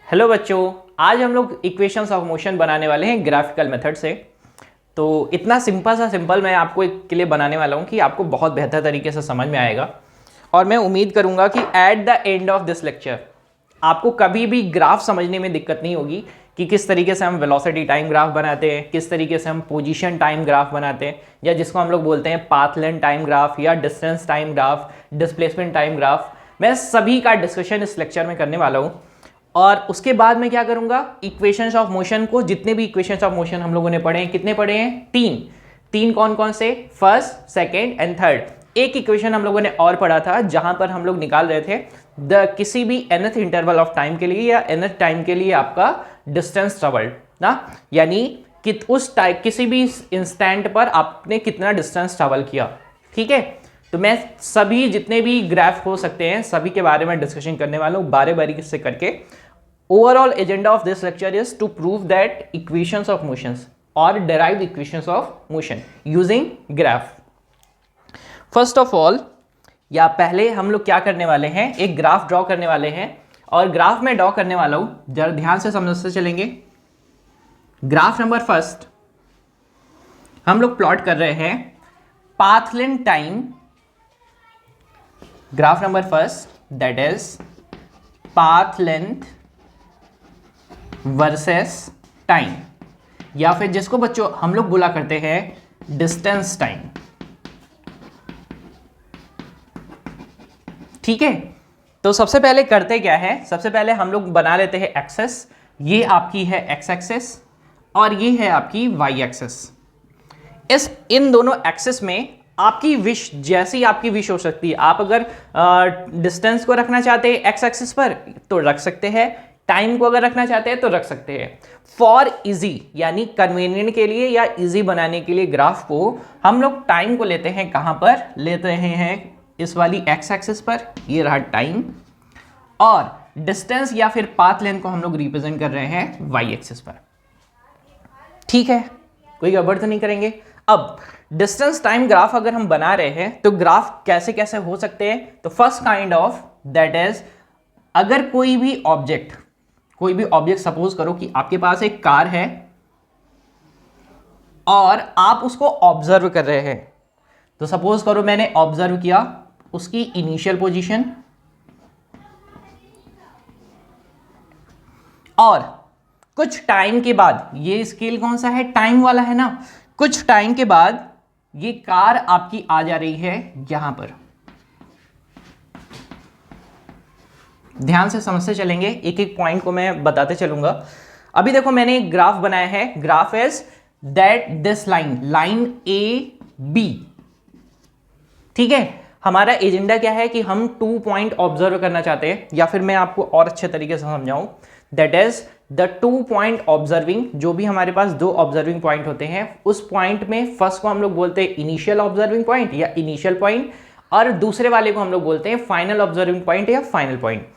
Hello बच्चों, आज हम लोग इक्वेशंस ऑफ मोशन बनाने वाले हैं ग्राफिकल मेथड से। तो इतना सिंपल मैं आपको एक के लिए बनाने वाला हूँ कि आपको बहुत बेहतर तरीके से समझ में आएगा। और मैं उम्मीद करूँगा कि at the end of this lecture आपको कभी भी ग्राफ समझने में दिक्कत नहीं होगी कि किस तरीके से हम वेलोसिटी टाइम ग्राफ बनाते हैं, किस तरीके से हम पोजीशन टाइम ग्राफ बनाते हैं, या जिसको हम लोग बोलते हैं पाथ लेंथ टाइम ग्राफ या distance time graph, displacement time graph. मैं सभी का डिस्कशन इस लेक्चर में करने वाला हूँ। और उसके बाद मैं क्या करूंगा, इक्वेशंस ऑफ मोशन को, जितने भी इक्वेशंस ऑफ मोशन हम लोगों ने पढ़े हैं, कितने पढ़े हैं? तीन कौन कौन से? First, second and third. एक इक्वेशन हम लोगों ने और पढ़ा था जहां पर हम लोग निकाल रहे थे किसी भी nth इंटरवल ऑफ टाइम के लिए या nth टाइम के लिए आपका डिस्टेंस ट्रेवल्ड ना, यानी कि उस टाइम किसी भी इंस्टेंट पर आपने कितना डिस्टेंस ट्रेवल किया। ठीक है, तो मैं सभी जितने भी ग्राफ हो सकते हैं सभी के बारे में डिस्कशन करने वाला हूं बारे बारी से करके। Overall agenda of this lecture is to prove that equations of motions और derived equations of motion using graph. First of all, या पहले हम लोग क्या करने वाले हैं, एक ग्राफ ड्रॉ करने वाले हैं। और ग्राफ में ड्रॉ करने वाला हूं, जरा ध्यान से समझते चलेंगे। ग्राफ नंबर फर्स्ट हम लोग प्लॉट कर रहे हैं path length time. Graph number first that is path length versus time, या फिर जिसको बच्चों हम लोग बोला करते हैं डिस्टेंस टाइम। ठीक है, तो सबसे पहले करते क्या है, सबसे पहले हम लोग बना लेते हैं एक्सेस। ये आपकी है एक्स एक्सेस और ये है आपकी वाई एक्सेस। इन दोनों एक्सेस में आपकी विश, जैसी आपकी विश हो सकती है। आप अगर डिस्टेंस को रखना चाहते हैं एक्स एक्सिस पर तो रख सकते हैं, टाइम को अगर रखना चाहते हैं तो रख सकते हैं। फॉर इजी यानी कन्वीनियंट के लिए या इजी बनाने के लिए ग्राफ को हम लोग टाइम को लेते हैं, कहां पर लेते हैं? इस वाली एक्स एक्सिस पर, ये रहा टाइम। और डिस्टेंस या फिर पाथ लेंथ को हम लोग रिप्रेजेंट कर रहे हैं वाई एक्सिस पर। ठीक है, कोई गड़बड़ तो नहीं करेंगे। अब डिस्टेंस टाइम ग्राफ अगर हम बना रहे हैं तो ग्राफ कैसे कैसे हो सकते हैं? तो first kind of that is, अगर कोई भी ऑब्जेक्ट सपोज करो कि आपके पास एक कार है और आप उसको ऑब्जर्व कर रहे हैं। तो सपोज करो मैंने ऑब्जर्व किया उसकी इनिशियल पोजीशन, और कुछ टाइम के बाद, ये स्केल कौन सा है? टाइम वाला है ना। कुछ टाइम के बाद ये कार आपकी आ जा रही है यहां पर। ध्यान से समझते चलेंगे, एक एक पॉइंट को मैं बताते चलूंगा। अभी देखो मैंने एक ग्राफ बनाया है। Graph is that this line A B. ठीक है, हमारा एजेंडा क्या है कि हम 2 पॉइंट ऑब्जर्व करना चाहते हैं, या फिर मैं आपको और अच्छे तरीके से समझाऊं, that is the 2 point observing. जो भी हमारे पास 2 ऑब्जर्विंग पॉइंट होते हैं, उस पॉइंट में फर्स्ट को हम लोग बोलते हैं इनिशियल ऑब्जर्विंग पॉइंट या इनिशियल पॉइंट, और दूसरे वाले को हम लोग बोलते हैं फाइनल ऑब्जर्विंग पॉइंट या फाइनल पॉइंट।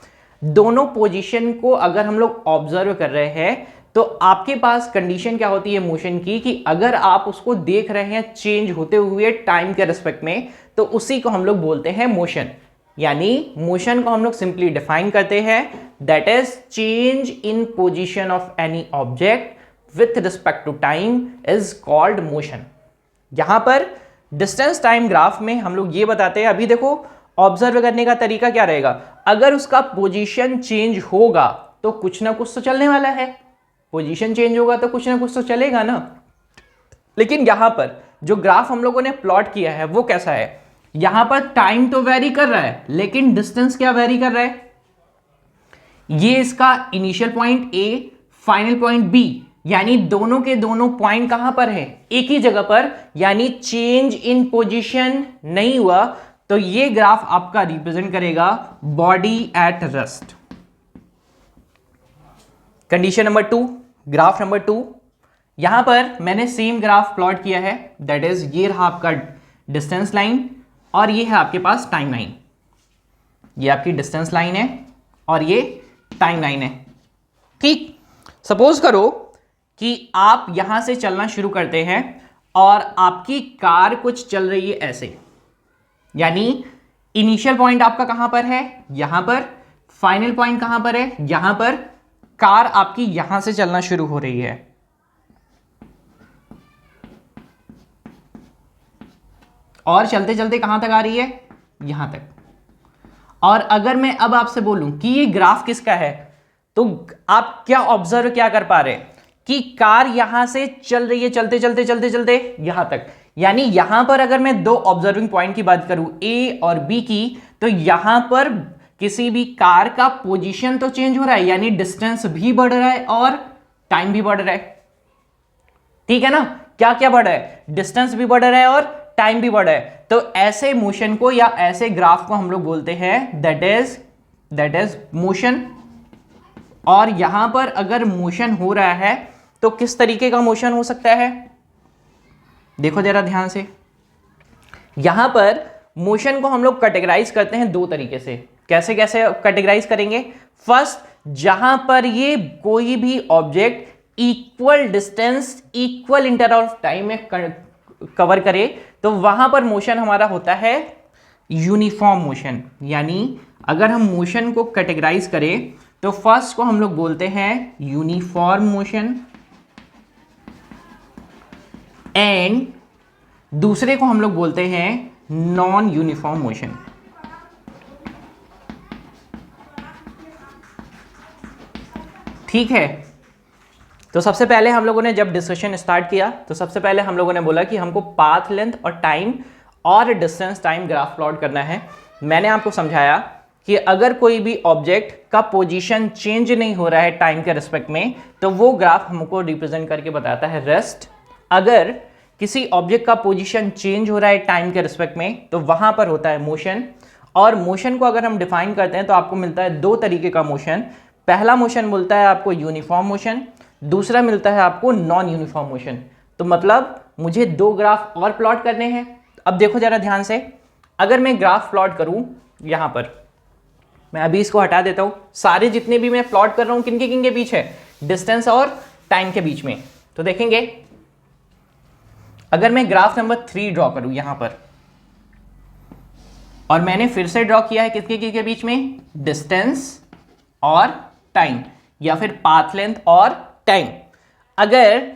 दोनों पोजीशन को अगर हम लोग ऑब्जर्व कर रहे हैं तो आपके पास कंडीशन क्या होती है मोशन की, कि अगर आप उसको देख रहे हैं चेंज होते हुए टाइम के रिस्पेक्ट में, तो उसी को हम लोग बोलते हैं मोशन। यानी मोशन को हम लोग सिंपली डिफाइन करते हैं, that is change in position of any object with respect to time is called motion. यहां पर डिस्टेंस टाइम ग्राफ में हम लोग ये बताते हैं, अभी देखो ऑब्जर्व करने का तरीका क्या रहेगा, अगर उसका पोजीशन चेंज होगा तो कुछ ना कुछ तो चलने वाला है। पोजीशन चेंज होगा तो कुछ ना कुछ तो चलेगा ना। लेकिन यहां पर जो ग्राफ हम लोगों ने प्लॉट किया है वो कैसा है, यहां पर टाइम तो वेरी कर रहा है लेकिन डिस्टेंस क्या वेरी कर रहा है? ये इसका initial point A, final point B, यानी दोनों के दोनों पॉइंट कहां पर है? एक ही जगह पर, यानी चेंज इन पोजीशन नहीं हुआ। तो ये ग्राफ आपका रिप्रेजेंट करेगा body at rest. Condition number 2, graph number 2, यहां पर मैंने सेम ग्राफ प्लॉट किया है, दैट इज ये रहा आपका डिस्टेंस लाइन और ये है आपके पास टाइम लाइन। ये आपकी डिस्टेंस लाइन है और ये टाइम लाइन है। ठीक, सपोज करो कि आप यहां से चलना शुरू करते हैं और आपकी कार कुछ चल रही है ऐसे, यानी इनिशियल पॉइंट आपका कहां पर है? यहां पर। फाइनल पॉइंट कहां पर है? यहां पर। कार आपकी यहां से चलना शुरू हो रही है, और चलते चलते कहां तक आ रही है, यहां तक। और अगर मैं अब आपसे बोलूं कि ये ग्राफ किसका है, तो आप क्या ऑब्जर्व क्या कर पा रहे हैं कि कार यहां से चल रही है, चलते चलते चलते चलते यहां तक। यानी यहां पर अगर मैं दो ऑब्जर्विंग पॉइंट की बात करूं, ए और बी की, तो यहां पर किसी भी कार का पोजीशन तो चेंज हो रहा है, यानी डिस्टेंस भी बढ़ रहा है और टाइम भी बढ़ रहा है। ठीक है ना, क्या क्या बढ़ रहा है, डिस्टेंस भी बढ़ रहा है और टाइम भी बढ़ रहा है। तो ऐसे मोशन को या ऐसे ग्राफ को हम लोग बोलते हैं दैट इज मोशन। और यहां पर अगर मोशन हो रहा है तो किस तरीके का मोशन हो सकता है, देखो जरा ध्यान से। यहां पर मोशन को हम लोग कैटेगराइज करते हैं दो तरीके से। कैसे कैसे कैटेगराइज करेंगे, फर्स्ट, जहां पर ये कोई भी object equal distance equal interval of time में कवर करे, तो वहां पर मोशन हमारा होता है यूनिफॉर्म मोशन। यानी अगर हम मोशन को कैटेगराइज करें तो फर्स्ट को हम लोग बोलते हैं यूनिफॉर्म मोशन, एंड दूसरे को हम लोग बोलते हैं नॉन यूनिफॉर्म मोशन। ठीक है, तो सबसे पहले हम लोगों ने जब डिस्कशन स्टार्ट किया तो सबसे पहले हम लोगों ने बोला कि हमको पाथ लेंथ और टाइम और डिस्टेंस टाइम ग्राफ प्लॉट करना है। मैंने आपको समझाया कि अगर कोई भी ऑब्जेक्ट का पोजीशन चेंज नहीं हो रहा है टाइम के रिस्पेक्ट में, तो वो ग्राफ हमको रिप्रेजेंट करके बताता है रेस्ट। अगर किसी ऑब्जेक्ट का पोजीशन चेंज हो रहा है टाइम के रिस्पेक्ट में, तो वहां पर होता है मोशन। और मोशन को अगर हम डिफाइन करते हैं तो आपको मिलता है दो तरीके का मोशन। पहला मोशन मिलता है आपको यूनिफॉर्म मोशन, दूसरा मिलता है आपको नॉन यूनिफॉर्म मोशन। तो मतलब मुझे दो ग्राफ और प्लॉट करने हैं। अब देखो जरा ध्यान से, अगर मैं ग्राफ प्लॉट करूं यहां पर, मैं अभी इसको हटा देता हूं, सारे जितने भी मैं प्लॉट कर रहा हूं किनके किनके बीच है, डिस्टेंस और टाइम के बीच में। तो देखेंगे, अगर मैं ग्राफ नंबर 3 ड्रॉ करूं यहां पर, और मैंने फिर से ड्रॉ किया है किसके किसके बीच में, डिस्टेंस और टाइम, या फिर पाथ लेंथ और टाइम। अगर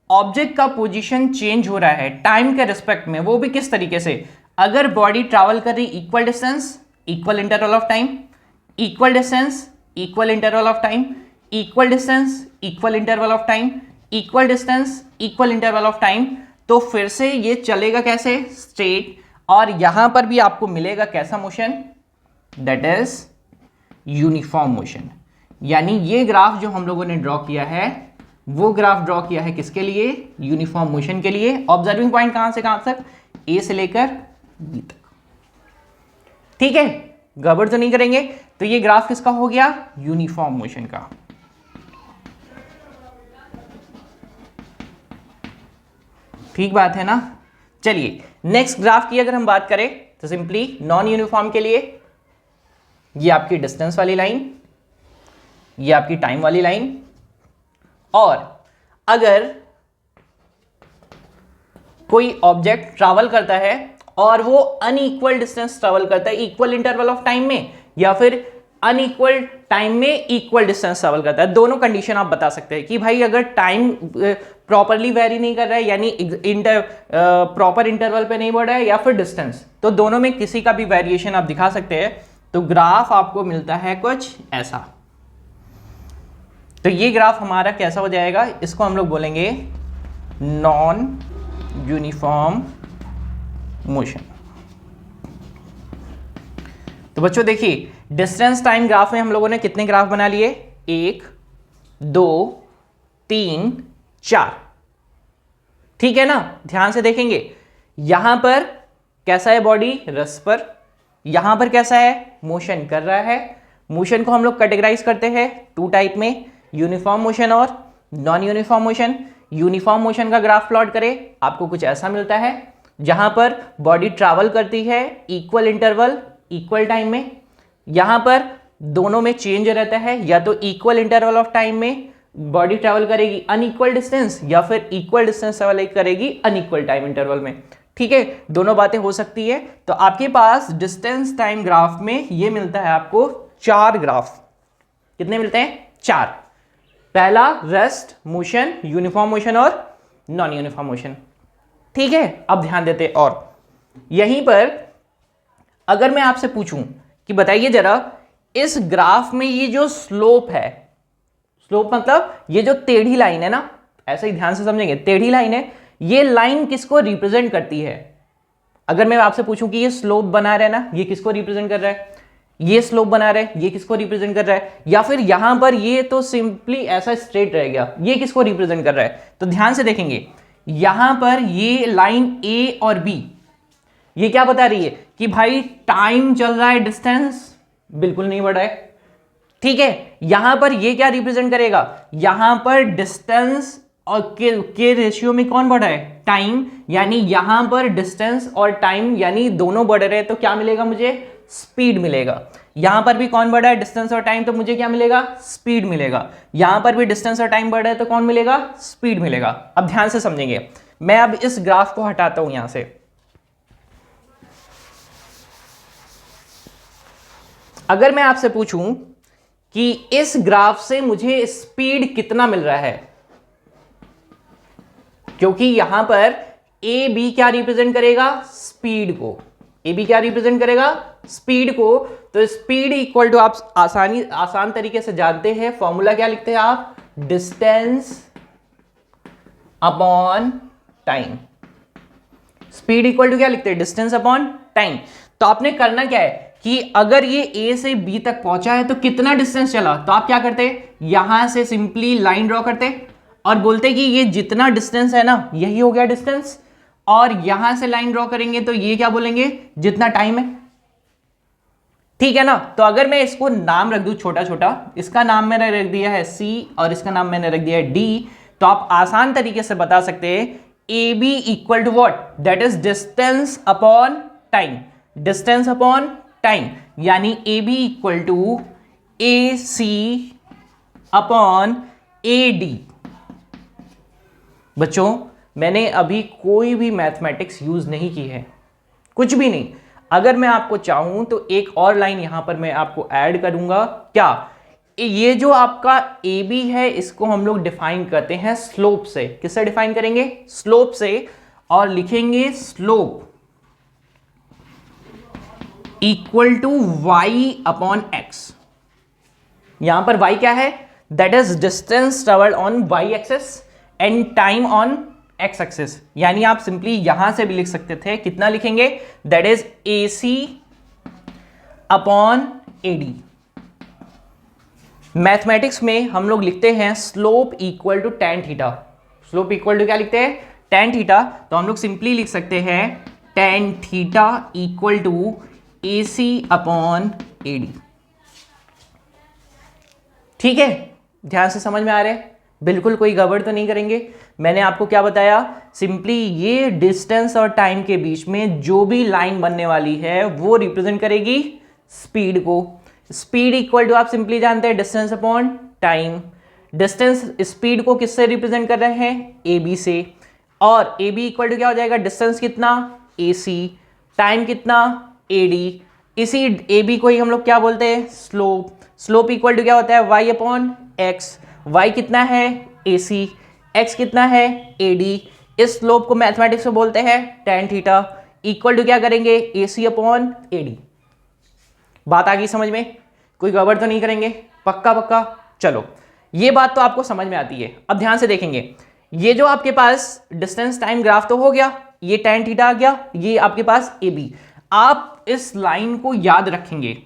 ऑब्जेक्ट का पोजीशन चेंज हो रहा है टाइम के रिस्पेक्ट में, वो भी किस तरीके से, अगर बॉडी ट्रैवल कर रही equal distance equal interval of time, equal distance equal interval of time, equal distance equal interval of time, equal distance equal interval of time, तो फिर से ये चलेगा कैसे, स्ट्रेट। और यहां पर भी आपको मिलेगा कैसा motion, that is uniform motion. यानी ये ग्राफ जो हम लोगों ने ड्रॉ किया है, वो ग्राफ ड्रॉ किया है किसके लिए, यूनिफॉर्म मोशन के लिए। ऑब्जर्विंग पॉइंट कहां से कहां तक, ए से लेकर बी तक। ठीक है, गड़बड़ तो नहीं करेंगे। तो ये ग्राफ किसका हो गया, यूनिफॉर्म मोशन का। ठीक बात है ना। चलिए नेक्स्ट ग्राफ की अगर हम बात करें तो सिंपली नॉन यूनिफॉर्म के लिए ये आपकी डिस्टेंस वाली लाइन, ये आपकी टाइम वाली लाइन। और अगर कोई ऑब्जेक्ट ट्रैवल करता है और वो अनइक्वल डिस्टेंस ट्रैवल करता है इक्वल इंटरवल ऑफ टाइम में, या फिर अनइक्वल टाइम में इक्वल डिस्टेंस ट्रैवल करता है, दोनों कंडीशन आप बता सकते हैं कि भाई अगर टाइम प्रॉपरली वेरी नहीं कर रहा है, यानी प्रॉपर इंटरवल पे नहीं बढ़ रहा है, या फिर डिस्टेंस, तो दोनों में किसी का भी वेरिएशन आप दिखा सकते हैं। तो ग्राफ आपको मिलता है कुछ ऐसा। तो ये ग्राफ हमारा कैसा हो जाएगा, इसको हम लोग बोलेंगे नॉन यूनिफॉर्म मोशन। तो बच्चों देखिए, डिस्टेंस टाइम ग्राफ में हम लोगों ने कितने ग्राफ बना लिए, 1 2 3 4। ठीक है ना, ध्यान से देखेंगे, यहां पर कैसा है बॉडी, रेस्ट पर, यहां पर कैसा है, मोशन कर रहा है। मोशन को हम लोग कैटेगराइज करते हैं 2 टाइप में, यूनिफॉर्म मोशन और non uniform motion. Uniform motion का ग्राफ प्लॉट करें, आपको कुछ ऐसा मिलता है जहां पर बॉडी ट्रैवल करती है इक्वल इंटरवल इक्वल टाइम में। यहां पर दोनों में चेंज रहता है, या तो इक्वल इंटरवल ऑफ टाइम में बॉडी ट्रैवल करेगी अनइक्वल डिस्टेंस, या फिर इक्वल डिस्टेंस ट्रैवल करेगी अनइक्वल टाइम इंटरवल में। ठीक है, दोनों बातें हो सकती है। तो आपके पास डिस्टेंस टाइम ग्राफ में ये मिलता है आपको 4 ग्राफ। कितने मिलते हैं, 4। पहला रेस्ट मोशन, यूनिफॉर्म मोशन और नॉन यूनिफॉर्म मोशन। ठीक है, अब ध्यान देते हैं। और यहीं पर अगर मैं आपसे पूछूं कि बताइए जरा, इस ग्राफ में ये जो स्लोप है, स्लोप मतलब ये जो टेढ़ी लाइन है ना, ऐसे ही ध्यान से समझेंगे, टेढ़ी लाइन है, ये लाइन किसको रिप्रेजेंट करती है? अगर मैं आपसे पूछूं कि ये स्लोप बना रहा है ना, ये किसको रिप्रेजेंट कर रहा है? ये स्लोप बना रहा है, ये किसको रिप्रेजेंट कर रहा है? या फिर यहां पर ये तो सिंपली ऐसा स्ट्रेट रह गया, ये किसको रिप्रेजेंट कर रहा है? तो ध्यान से देखेंगे, यहां पर ये लाइन ए और बी, ये क्या बता रही है कि भाई टाइम चल रहा है, डिस्टेंस बिल्कुल नहीं बढ़ा है। ठीक है, यहां पर ये क्या रिप्रेजेंट करेगा? यहां पर डिस्टेंस और के रेशियो में कौन बढ़ा है? टाइम। यानी यहां पर डिस्टेंस और टाइम यानी दोनों बढ़ रहे हैं, तो क्या मिलेगा मुझे? स्पीड मिलेगा। यहां पर भी कौन बढ़ा है? डिस्टेंस और टाइम, तो मुझे क्या मिलेगा? स्पीड मिलेगा। यहां पर भी डिस्टेंस और टाइम बढ़ रहा है, तो कौन मिलेगा? स्पीड मिलेगा। अब ध्यान से समझेंगे, मैं अब इस ग्राफ को हटाता हूं यहां से। अगर मैं आपसे पूछूं कि इस ग्राफ से मुझे स्पीड कितना मिल रहा है, क्योंकि यहां पर ए बी क्या रिप्रेजेंट करेगा? स्पीड को। ए बी क्या रिप्रेजेंट करेगा? स्पीड को। तो स्पीड इक्वल टू, आप आसान तरीके से जानते हैं, फॉर्मूला क्या लिखते हैं आप? Distance upon time. Speed equal to क्या लिखते हैं? Distance upon time. तो आपने करना क्या है कि अगर ये ए से बी तक पहुंचा है तो कितना डिस्टेंस चला, तो आप क्या करते? यहां से सिंपली लाइन ड्रॉ करते और बोलते कि ये जितना डिस्टेंस है ना, यही हो गया डिस्टेंस। और यहां से लाइन ड्रॉ करेंगे तो ये क्या बोलेंगे? जितना टाइम है। ठीक है ना? तो अगर मैं इसको नाम रख दूं छोटा छोटा, इसका नाम मैंने रख दिया है सी और इसका नाम मैंने रख दिया है डी, तो आप आसान तरीके से बता सकते हैं A B equal to what? That is distance upon time. Distance upon time यानी A B equal to A C upon A D. बच्चों, मैंने अभी कोई भी मैथमेटिक्स यूज नहीं की है, कुछ भी नहीं। अगर मैं आपको चाहूं तो एक और लाइन यहां पर मैं आपको ऐड करूंगा। क्या? ये जो आपका ए बी है, इसको हम लोग डिफाइन करते हैं स्लोप से। किससे डिफाइन करेंगे? स्लोप से। और लिखेंगे slope equal to Y upon X. यहां पर y क्या है? That is distance travelled on y axis and time on x axis. यानी आप सिंपली यहां से भी लिख सकते थे, कितना लिखेंगे? That is AC upon AD। Mathematics में हम लोग लिखते हैं slope equal to tan theta. Slope equal to क्या लिखते हैं? tan theta. तो हम लोग सिंपली लिख सकते हैं tan theta equal to AC upon AD। ठीक है, ध्यान से समझ में आ रहा है? बिल्कुल कोई गड़बड़ तो नहीं करेंगे। मैंने आपको क्या बताया? सिंपली ये डिस्टेंस और टाइम के बीच में जो भी लाइन बनने वाली है वो रिप्रेजेंट करेगी स्पीड को। स्पीड इक्वल टू आप सिंपली जानते हैं distance upon time. Distance speed को किससे रिप्रेजेंट कर रहे हैं? ए बी से। और ए बी इक्वल टू क्या हो जाएगा? डिस्टेंस कितना? ए सी। टाइम कितना? A D. इसी ए बी को ही हम लोग क्या बोलते हैं? स्लोप। स्लोप इक्वल टू क्या होता है? Y upon x. वाई कितना है? A C. एक्स कितना है? A D. इस स्लोप को मैथमेटिक्स में बोलते हैं tan थीटा इक्वल टू क्या करेंगे? ए सी अपॉन ए डी। बात आ गई समझ में? कोई गड़बड़ तो नहीं करेंगे? पक्का पक्का? चलो, ये बात तो आपको समझ में आती है। अब ध्यान से देखेंगे, ये जो आपके पास डिस्टेंस टाइम ग्राफ तो हो गया, ये tan थीटा आ गया, ये आपके पास ए बी। आप इस लाइन को याद रखेंगे,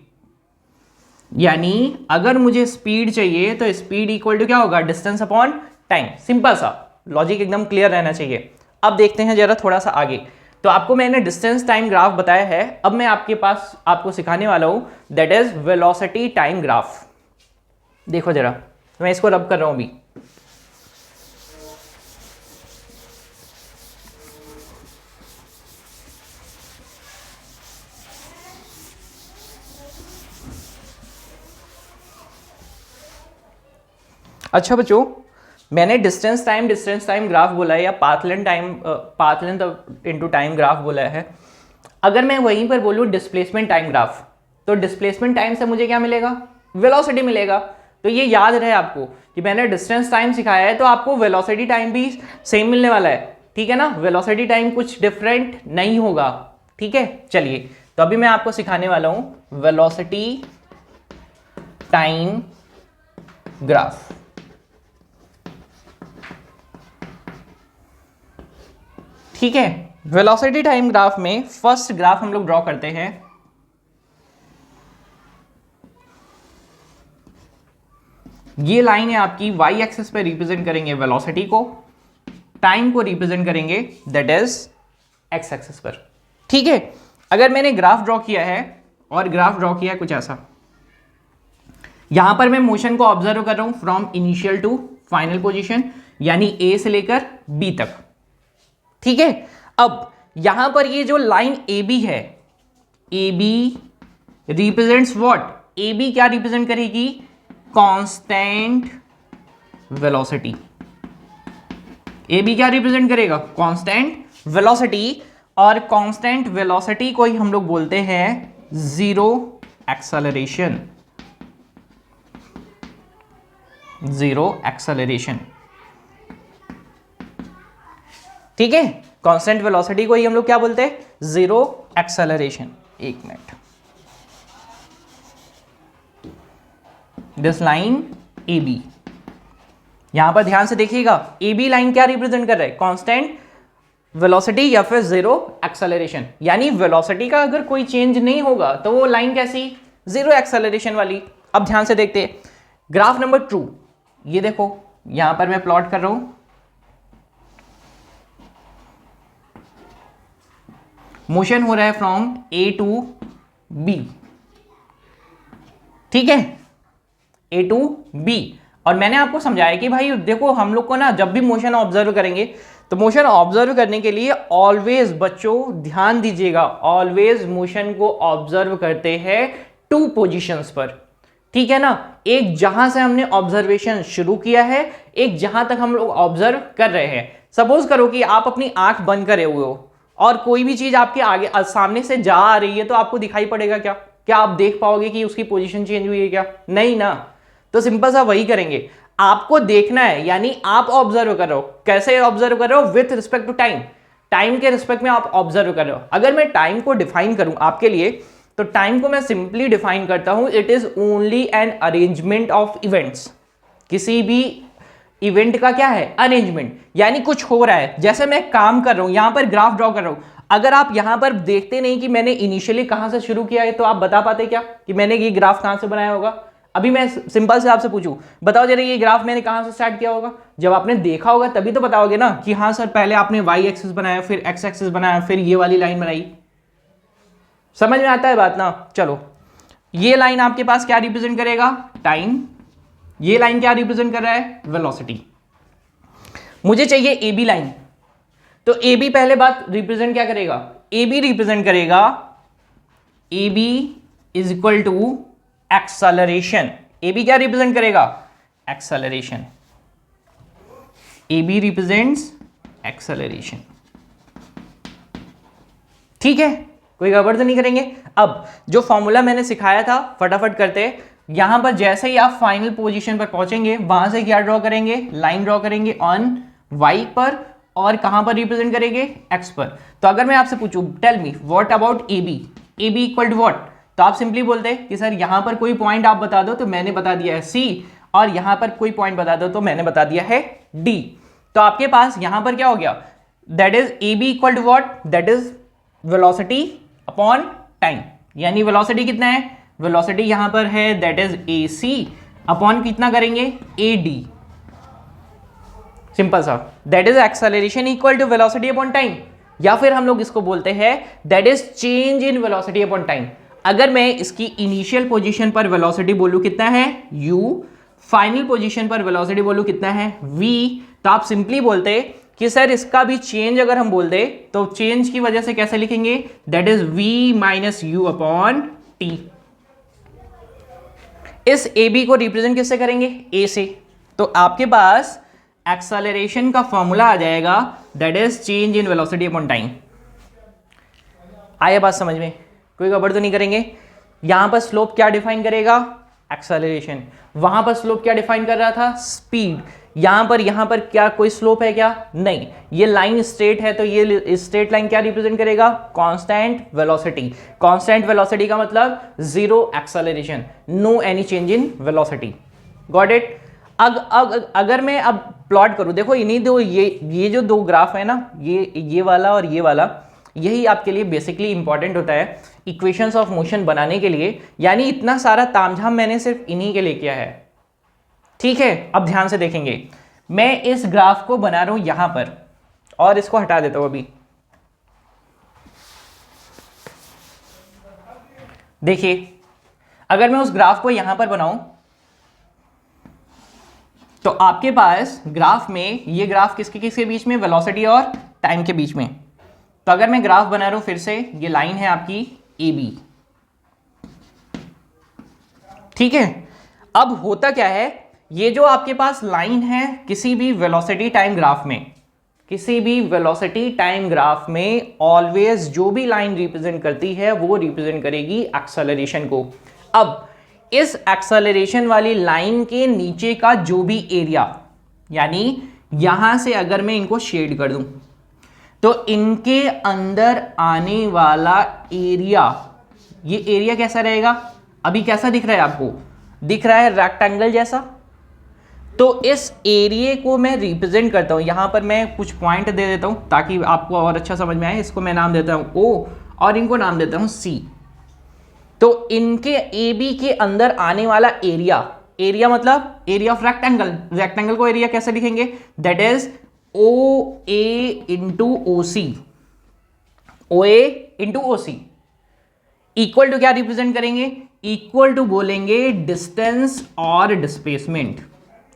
यानी अगर मुझे स्पीड चाहिए तो स्पीड इक्वल टू क्या होगा? Distance upon time. सिंपल सा लॉजिक, एकदम क्लियर रहना चाहिए। अब देखते हैं जरा थोड़ा सा आगे। तो आपको मैंने डिस्टेंस टाइम ग्राफ बताया है, अब मैं आपको सिखाने वाला हूं that is velocity time graph. देखो जरा, मैं इसको रब कर रहा हूं अभी। अच्छा बच्चों, मैंने डिस्टेंस टाइम ग्राफ बोला है या path length into time graph बोला है। अगर मैं वहीं पर बोलूँ डिस्प्लेसमेंट टाइम ग्राफ, तो डिस्प्लेसमेंट टाइम से मुझे क्या मिलेगा? वेलोसिटी मिलेगा। तो ये याद रहे आपको कि मैंने डिस्टेंस टाइम सिखाया है तो आपको वेलोसिटी टाइम भी सेम मिलने वाला है, ठीक है ना। वेलोसिटी टाइम कुछ डिफरेंट नहीं होगा, ठीक है। चलिए तो अभी मैं आपको सिखाने वाला हूं वेलोसिटी टाइम ग्राफ। ठीक है, वेलोसिटी टाइम ग्राफ में फर्स्ट ग्राफ हम लोग ड्रॉ करते हैं। ये लाइन है आपकी, वाई एक्सिस पे रिप्रेजेंट करेंगे वेलोसिटी को, टाइम को रिप्रेजेंट करेंगे दैट इज एक्स एक्सिस पर, ठीक है। अगर मैंने ग्राफ ड्रॉ किया है और ग्राफ ड्रॉ किया है कुछ ऐसा, यहां पर मैं मोशन को ऑब्जर्व कर रहा हूं from initial to final position, यानी ए से लेकर बी तक, ठीक है। अब यहां पर ये जो लाइन ए बी है, A B represents what, A B क्या रिप्रेजेंट करेगी, कांस्टेंट वेलोसिटी। ए बी क्या रिप्रेजेंट करेगा, कांस्टेंट वेलोसिटी, और कांस्टेंट वेलोसिटी को ही हम लोग बोलते हैं जीरो एक्सेलरेशन, जीरो एक्सेलरेशन, ठीक है। कांस्टेंट वेलोसिटी को ही हम लोग क्या बोलते हैं, जीरो एक्सेलरेशन। एक minute, this line A B, यहां पर ध्यान से देखिएगा, ए बी लाइन क्या रिप्रेजेंट कर रहा है, कांस्टेंट वेलोसिटी या फिर जीरो एक्सेलरेशन, यानी वेलोसिटी का अगर कोई चेंज नहीं होगा तो वो लाइन कैसी, जीरो एक्सेलरेशन वाली। अब ध्यान से देखते हैं ग्राफ नंबर 2, ये देखो यहां पर मैं प्लॉट कर रहा हूं, मोशन हो रहा है फ्रॉम ए टू बी, ठीक है, ए टू बी। और मैंने आपको समझाया कि भाई देखो हम लोग को ना जब भी मोशन ऑब्जर्व करेंगे तो मोशन ऑब्जर्व करने के लिए ऑलवेज, बच्चों ध्यान दीजिएगा, ऑलवेज मोशन को ऑब्जर्व करते हैं 2 पोजीशंस पर, ठीक है ना। एक जहां से हमने ऑब्जर्वेशन शुरू किया है, एक जहां तक हम लोग ऑब्जर्व कर रहे हैं। सपोज करो कि आप अपनी आंख बंद करे हुए हो और कोई भी चीज आपके आगे सामने से जा आ रही है, तो आपको दिखाई पड़ेगा क्या, क्या आप देख पाओगे कि उसकी पोजीशन चेंज हुई है क्या, नहीं ना। तो सिंपल सा वही करेंगे, आपको देखना है, यानी आप ऑब्जर्व कर रहे हो, कैसे ऑब्जर्व कर रहे हो, with respect to time, time के रिस्पेक्ट में आप ऑब्जर्व कर रहे हो। अगर मैं टाइम को डिफाइन करूं आपके लिए, तो टाइम को मैं सिंपली डिफाइन करता हूं, it is only an arrangement of events. किसी भी इवेंट का क्या है, अरेंजमेंट, यानी कुछ हो रहा है, जैसे मैं काम कर रहा हूं, यहां पर ग्राफ ड्रॉ कर रहा हूं, अगर आप यहां पर देखते नहीं कि मैंने इनिशियली कहां से शुरू किया है, तो आप बता पाते क्या कि मैंने ये ग्राफ कहां से बनाया होगा। अभी मैं सिंपल से आपसे पूछूं, बताओ जरा ये ग्राफ मैंने कहां से स्टार्ट किया होगा, जब आपने देखा होगा तभी तो बताओगे ना कि हाँ सर पहले आपने वाई एक्सिस बनाया, फिर एक्स एक्सिस बनाया, फिर ये वाली लाइन बनाई। समझ में आता है बात ना। चलो ये लाइन आपके पास क्या रिप्रेजेंट करेगा, टाइम, ये लाइन क्या रिप्रेजेंट कर रहा है, वेलोसिटी। मुझे चाहिए ए बी लाइन, तो ए बी पहले बात रिप्रेजेंट क्या करेगा, ए बी रिप्रेजेंट करेगा, A B is equal to acceleration. A B क्या रिप्रेजेंट करेगा, acceleration, A B represents acceleration, ठीक है, कोई गड़बड़ तो नहीं करेंगे। अब जो फॉर्मूला मैंने सिखाया था फटाफट करते, यहां पर जैसे ही आप फाइनल पोजीशन पर पहुंचेंगे, वहां से क्या ड्रॉ करेंगे, लाइन ड्रॉ करेंगे ऑन वाई पर, और कहां पर रिप्रेजेंट करेंगे, एक्स पर। तो अगर मैं आपसे पूछूं tell me what about A B, A B equal to what, तो आप सिंपली बोलते हैं कि सर यहां पर कोई पॉइंट आप बता दो, तो मैंने बता दिया है सी, और यहां पर कोई पॉइंट बता दो तो मैंने बता दिया है डी। तो आपके पास यहां पर क्या हो गया, that is A B equal to what, that is velocity upon time, यानी वेलोसिटी कितना है, वेलोसिटी यहां पर है that is A C upon कितना करेंगे, ए डी, सिंपल सा, that is acceleration equal to velocity upon time, या फिर हम लोग इसको बोलते हैं that is change in velocity upon time. अगर मैं इसकी इनिशियल पोजीशन पर वेलोसिटी बोलूं कितना है u, फाइनल पोजीशन पर वेलोसिटी बोलूं कितना है v, तो आप सिंपली बोलते कि सर इसका भी चेंज अगर हम बोल दे तो चेंज की वजह से कैसे लिखेंगे, that is v minus U upon T. इस ए बी को रिप्रेजेंट किससे करेंगे, a से, तो आपके पास एक्सेलरेशन का फॉर्मूला आ जाएगा that is change in velocity upon time. आया बात समझ में, कोई गड़बड़ तो नहीं करेंगे। यहां पर स्लोप क्या डिफाइन करेगा, एक्सेलरेशन। वहां पर स्लोप क्या डिफाइन कर रहा था? स्पीड। यहां पर क्या कोई स्लोप है क्या? नहीं। ये लाइन स्ट्रेट है तो ये स्ट्रेट लाइन क्या रिप्रेजेंट करेगा? Constant velocity. कांस्टेंट वेलोसिटी का मतलब zero acceleration, no any change in velocity. Got it? अगर मैं अब प्लॉट करूं, देखो इन्हीं दो ये जो दो ग्राफ है ना, ये वाला और ये वाला, यही आपके लिए बेसिकली इंपॉर्टेंट होता है इक्वेशंस ऑफ मोशन बनाने के लिए। यानी इतना सारा तामझाम मैंने सिर्फ इन्हीं के लिए किया है। ठीक है, अब ध्यान से देखेंगे। मैं इस ग्राफ को बना रहा हूं यहां पर और इसको हटा देता हूं अभी। देखिए, अगर मैं उस ग्राफ को यहां पर बनाऊं तो आपके पास ग्राफ में, ये ग्राफ किसके किसके बीच में? वेलोसिटी और टाइम के बीच में। तो अगर मैं ग्राफ बना रहा हूं फिर से, ये लाइन है आपकी ए बी। ठीक है, अब होता क्या है, ये जो आपके पास लाइन है किसी भी वेलोसिटी टाइम ग्राफ में, किसी भी वेलोसिटी टाइम ग्राफ में ऑलवेज जो भी लाइन रिप्रेजेंट करती है वो रिप्रेजेंट करेगी एक्सेलरेशन को। अब इस एक्सेलरेशन वाली लाइन के नीचे का जो भी एरिया, यानी यहां से अगर मैं इनको शेड कर दूं तो इनके अंदर आने वाला एरिया, ये एरिया कैसा रहेगा? अभी कैसा दिख रहा है आपको? दिख रहा है रेक्टेंगल जैसा। तो इस एरिया को मैं रिप्रेजेंट करता हूं, यहां पर मैं कुछ पॉइंट दे देता हूं ताकि आपको और अच्छा समझ में आए। इसको मैं नाम देता हूं ओ और इनको नाम देता हूं सी। तो इनके ए बी के अंदर आने वाला एरिया, एरिया मतलब एरिया ऑफ रेक्टेंगल। रेक्टेंगल को एरिया कैसे लिखेंगे? That is O A into O C. O A into O C equal to क्या रिप्रेजेंट करेंगे? इक्वल टू बोलेंगे डिस्टेंस और डिस्प्लेसमेंट।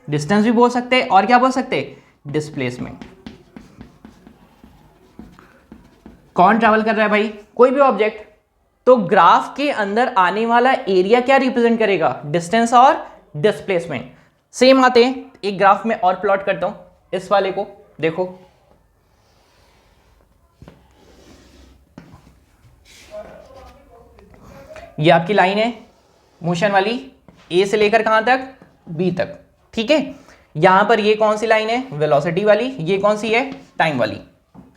डिस्टेंस भी बोल सकते हैं और क्या बोल सकते हैं? डिस्प्लेसमेंट। कौन ट्रैवल कर रहा है भाई? कोई भी ऑब्जेक्ट। तो ग्राफ के अंदर आने वाला एरिया क्या रिप्रेजेंट करेगा? डिस्टेंस और डिस्प्लेसमेंट। सेम आते हैं, एक ग्राफ में और प्लॉट करता हूं इस वाले को। देखो, ये आपकी लाइन है मोशन वाली, ए से लेकर कहां तक? बी तक। ठीक है, यहां पर ये कौन सी लाइन है? वेलोसिटी वाली। ये कौन सी है? टाइम वाली।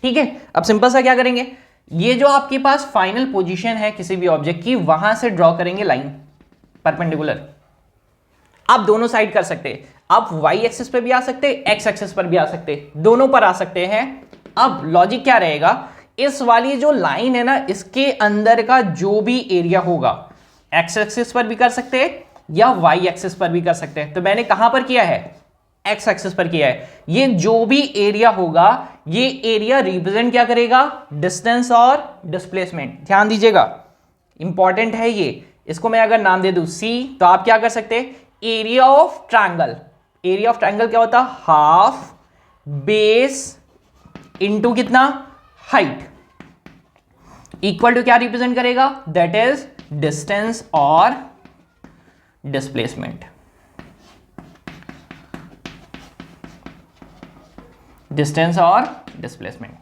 ठीक है, अब सिंपल सा क्या करेंगे, ये जो आपके पास फाइनल पोजीशन है किसी भी ऑब्जेक्ट की, वहां से ड्रॉ करेंगे लाइन परपेंडिकुलर। आप दोनों साइड कर सकते हैं, आप वाई एक्सिस पे भी आ सकते हैं, एक्स एक्सिस पर भी आ सकते हैं, दोनों पर आ सकते हैं। अब लॉजिक क्या रहेगा, इस वाली जो लाइन है ना, इसके अंदर का जो भी एरिया होगा, एक्स एक्सिस पर भी कर सकते हैं या वाई एक्सिस पर भी कर सकते हैं। तो मैंने कहां पर किया है? एक्स एक्सिस पर किया है। ये जो भी एरिया होगा, ये एरिया रिप्रेजेंट क्या करेगा? डिस्टेंस और डिस्प्लेसमेंट। ध्यान दीजिएगा, इंपॉर्टेंट है ये। इसको मैं अगर नाम दे दूं सी, तो आप क्या कर सकते हैं? Area of triangle. Area of triangle क्या होता? हाफ बेस इंटू कितना? हाइट, इक्वल टू क्या रिप्रेजेंट करेगा? दैट इज डिस्टेंस और डिस्प्लेसमेंट। डिस्टेंस और डिस्प्लेसमेंट।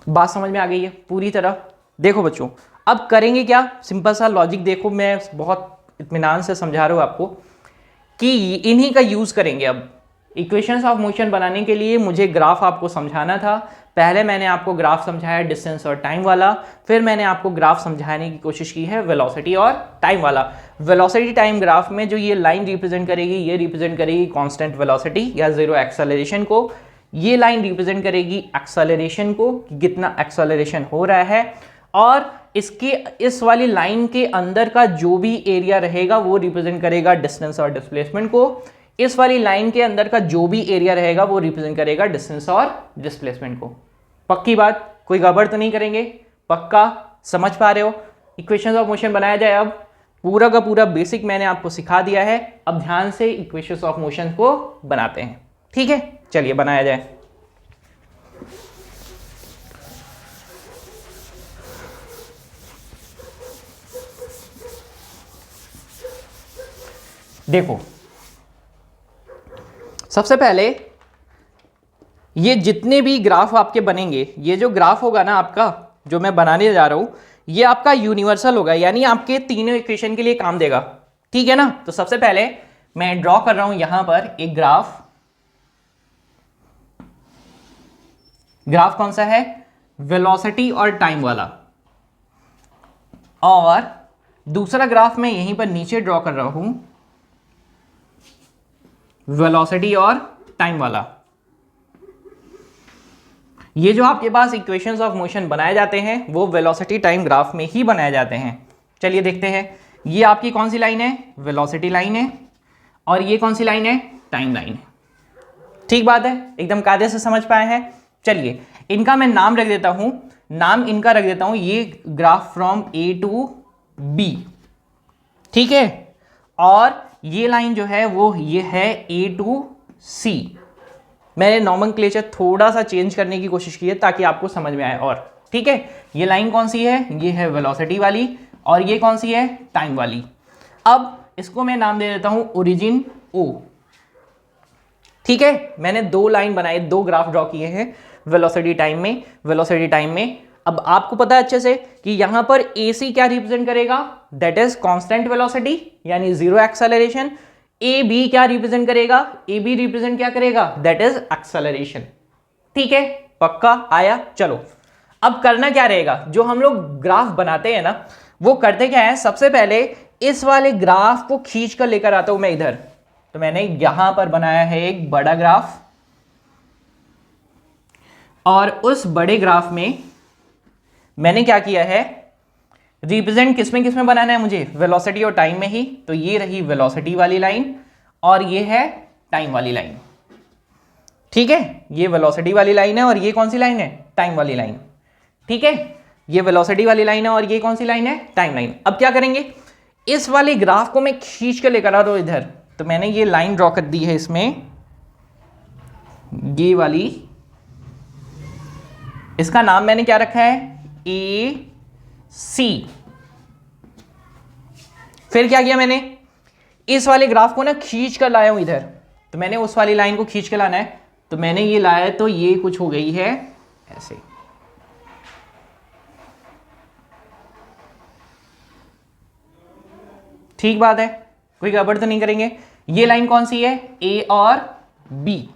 बात समझ में आ गई है पूरी तरह? देखो बच्चों, अब करेंगे क्या? सिंपल सा लॉजिक देखो, मैं बहुत इत्मीनान से समझा रहा हूं आपको कि इन्हीं का यूज करेंगे। अब इक्वेशंस ऑफ मोशन बनाने के लिए मुझे ग्राफ आपको समझाना था। पहले मैंने आपको ग्राफ समझाया डिस्टेंस और टाइम वाला, फिर मैंने आपको ग्राफ समझाने की कोशिश की है वेलोसिटी और टाइम वाला। वेलोसिटी टाइम ग्राफ में जो ये लाइन रिप्रेजेंट करेगी, ये रिप्रेजेंट करेगी कांस्टेंट वेलोसिटी या जीरो एक्सेलरेशन को। ये लाइन रिप्रेजेंट करेगी एक्सेलरेशन को, कि कितना एक्सेलरेशन हो रहा है। और इसके इस वाली लाइन के अंदर का जो भी एरिया रहेगा वो रिप्रेजेंट करेगा डिस्टेंस और डिस्प्लेसमेंट को। इस वाली लाइन के अंदर का जो भी एरिया रहेगा वो रिप्रेजेंट करेगा डिस्टेंस और डिस्प्लेसमेंट को। पक्की बात? कोई गड़बड़ तो नहीं करेंगे? पक्का समझ पा रहे हो? इक्वेशंस ऑफ मोशन बनाया जाए। अब पूरा का पूरा बेसिक मैंने आपको सिखा दिया है। अब ध्यान से इक्वेशंस ऑफ मोशन को बनाते हैं। ठीक है, चलिए बनाया जाए। देखो, सबसे पहले ये जितने भी ग्राफ आपके बनेंगे, ये जो ग्राफ होगा ना आपका, जो मैं बनाने जा रहा हूं, ये आपका यूनिवर्सल होगा, यानी आपके तीनों इक्वेशन के लिए काम देगा। ठीक है ना। तो सबसे पहले मैं ड्रॉ कर रहा हूं यहां पर एक ग्राफ। ग्राफ कौन सा है? वेलोसिटी और टाइम वाला। और दूसरा ग्राफ मैं यहीं पर नीचे ड्रॉ कर रहा हूं, वेलोसिटी और टाइम वाला। ये जो आपके पास इक्वेशंस ऑफ मोशन बनाए जाते हैं वो वेलोसिटी टाइम ग्राफ में ही बनाए जाते हैं। चलिए देखते हैं, ये आपकी कौन सी लाइन है? वेलोसिटी लाइन है। और ये कौन सी लाइन है? टाइम लाइन है। ठीक बात है, एकदम कायदे से समझ पाए हैं। चलिए इनका मैं नाम रख देता हूं, नाम इनका रख देता हूं, ये graph from A to B, ठीक है। और ये लाइन जो है वो ये है ए टू सी। मैंने नॉमेनक्लेचर थोड़ा सा चेंज करने की कोशिश की है ताकि आपको समझ में आए। और ठीक है, ये लाइन कौन सी है? ये है वेलोसिटी वाली। और ये कौन सी है? टाइम वाली। अब इसको मैं नाम दे देता हूं ओरिजिन ओ। ठीक है, मैंने दो लाइन बनाए, दो ग्राफ ड्रॉ किए हैं वेलोसिटी टाइम में, वेलोसिटी टाइम में। अब आपको पता है अच्छे से कि यहां पर ए सी क्या रिप्रेजेंट करेगा? दैट इज कांस्टेंट वेलोसिटी यानी जीरो एक्सेलरेशन। ए बी क्या रिप्रेजेंट करेगा? ए बी रिप्रेजेंट क्या करेगा? That is acceleration. ठीक है, पक्का आया। चलो अब करना क्या रहेगा? जो हम लोग ग्राफ बनाते हैं ना, वो करते क्या है, सबसे पहले इस वाले ग्राफ को खींच कर लेकर आता हूं मैं इधर। तो मैंने यहां पर बनाया है एक बड़ा ग्राफ, और उस बड़े ग्राफ में मैंने क्या किया है, रिप्रेजेंट किसमें बनाना है मुझे? वेलोसिटी और टाइम में ही। तो ये रही वेलोसिटी वाली लाइन और ये है टाइम वाली लाइन। ठीक है, ये वेलोसिटी वाली लाइन है और ये कौन सी लाइन है? टाइम वाली लाइन। ठीक है, ये वेलोसिटी वाली लाइन है और ये कौन सी लाइन है? Time line. अब क्या करेंगे, इस वाले ग्राफ को मैं खींच कर लेकर आ रहा हूं इधर। तो मैंने ये लाइन ड्रॉ कर दी है इसमें, ये वाली, इसका नाम मैंने क्या रखा है? ए सी। फिर क्या किया मैंने, इस वाले ग्राफ को ना खींच कर लाया हूं इधर। तो मैंने उस वाली लाइन को खींच कर लाना है, तो मैंने ये लाया, तो ये कुछ हो गई है ऐसे। ठीक बात है, कोई गड़बड़ तो नहीं करेंगे। ये लाइन कौन सी है? ए और बी।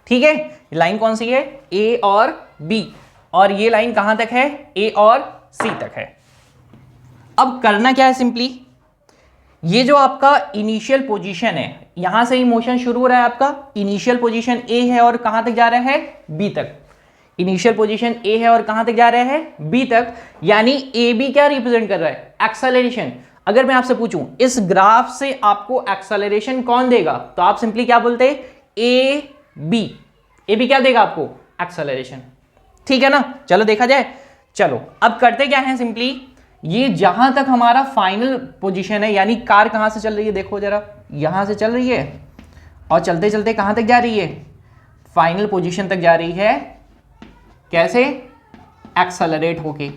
ठीक है, लाइन कौन सी है? ए और बी। और ये लाइन कहां तक है? ए और सी तक है। अब करना क्या है, सिंपली ये जो आपका इनिशियल पोजीशन है, यहां से ही मोशन शुरू हो रहा है। आपका इनिशियल पोजीशन ए है और कहां तक जा रहा है? बी तक। इनिशियल पोजीशन ए है और कहां तक जा रहा है? बी तक। यानी ए बी क्या रिप्रेजेंट कर रहा है? एक्सेलरेशन। अगर मैं आपसे पूछूं इस ग्राफ से आपको एक्सेलरेशन कौन देगा, तो आप सिंपली क्या बोलते हैं? A B. ए बी क्या देगा आपको? एक्सेलरेशन। ठीक है ना। चलो देखा जाए। चलो अब करते क्या है, सिंपली ये जहां तक हमारा फाइनल पोजीशन है, यानी कार कहां से चल रही है, देखो जरा, यहां से चल रही है और चलते चलते कहां तक जा रही है? फाइनल पोजीशन तक जा रही है। कैसे? एक्सेलरेट होके।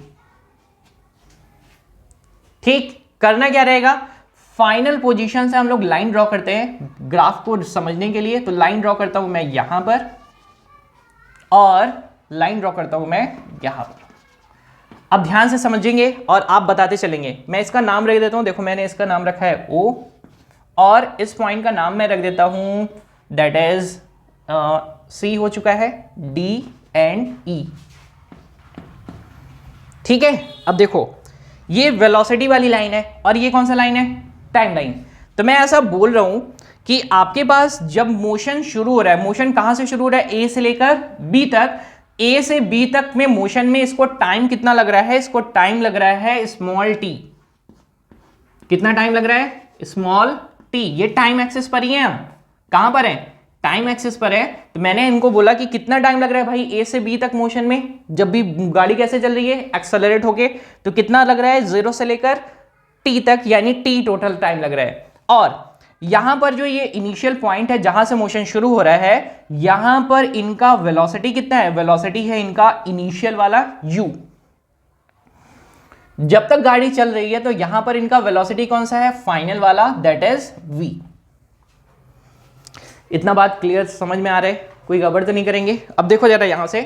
ठीक, करना क्या रहेगा, फाइनल पोजीशन से हम लोग लाइन ड्रॉ करते हैं ग्राफ को समझने के लिए। तो लाइन ड्रॉ करता हूं मैं यहां पर और लाइन ड्रॉ करता हूं मैं यहां पर। अब ध्यान से समझेंगे और आप बताते चलेंगे। मैं इसका नाम रख देता हूं, देखो मैंने इसका नाम रखा है ओ, और इस पॉइंट का नाम मैं रख देता हूं, दैट इज सी हो चुका है, डी एंड ई। ठीक है, अब देखो ये वेलोसिटी वाली लाइन है और ये कौन सा लाइन है? Time line. तो मैं ऐसा बोल रहा हूं कि आपके पास जब मोशन शुरू हो रहा है, मोशन कहां से शुरू हो रहा है? ए से लेकर बी तक। ए से बी तक में मोशन में इसको टाइम कितना लग रहा है? इसको टाइम लग रहा है स्मॉल टी। कितना टाइम लग रहा है? Small T. ये टाइम एक्सिस पर ही है, हम कहां पर है? टाइम एक्सिस पर है। तो मैंने इनको बोला कि कितना टाइम लग रहा है भाई ए से बी तक मोशन में, जब भी गाड़ी कैसे चल रही है? एक्सेलरेट होके। तो कितना लग रहा है? 0 से लेकर टी तक, यानी टी टोटल टाइम लग रहा है। और यहां पर जो ये इनिशियल पॉइंट है जहां से मोशन शुरू हो रहा है, यहां पर इनका वेलोसिटी कितना है? वेलोसिटी है इनका इनिशियल वाला u। जब तक गाड़ी चल रही है तो यहां पर इनका वेलोसिटी कौन सा है? फाइनल वाला, दैट इज v। इतना बात क्लियर समझ में आ रहा है? कोई गड़बड़ तो नहीं करेंगे? अब देखो जरा यहां से,